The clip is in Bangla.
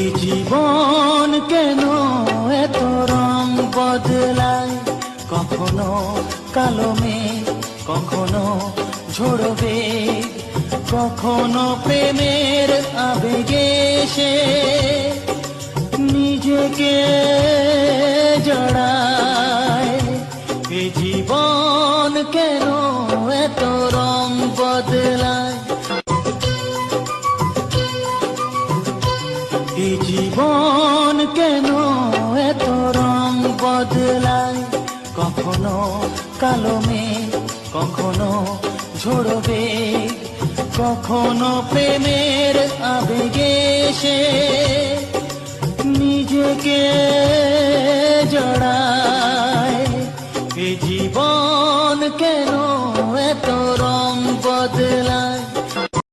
এই জীবন কেন এত রং বদলায়, কখনো কালো মেঘ, কখনো ঝরবে, কখনো প্রেমের আবেগে সে নিজেকে জড়ায়। এই জীবন কেন এত রং বদলায়, এই জীবন কেন এত রং বদলায়, কখনো কালো মেঘ, কখনো ঝরবে, কখনো প্রেমের আবেগে সে নিজেকে জড়ায়। এই জীবন কেন এত রং বদলায়।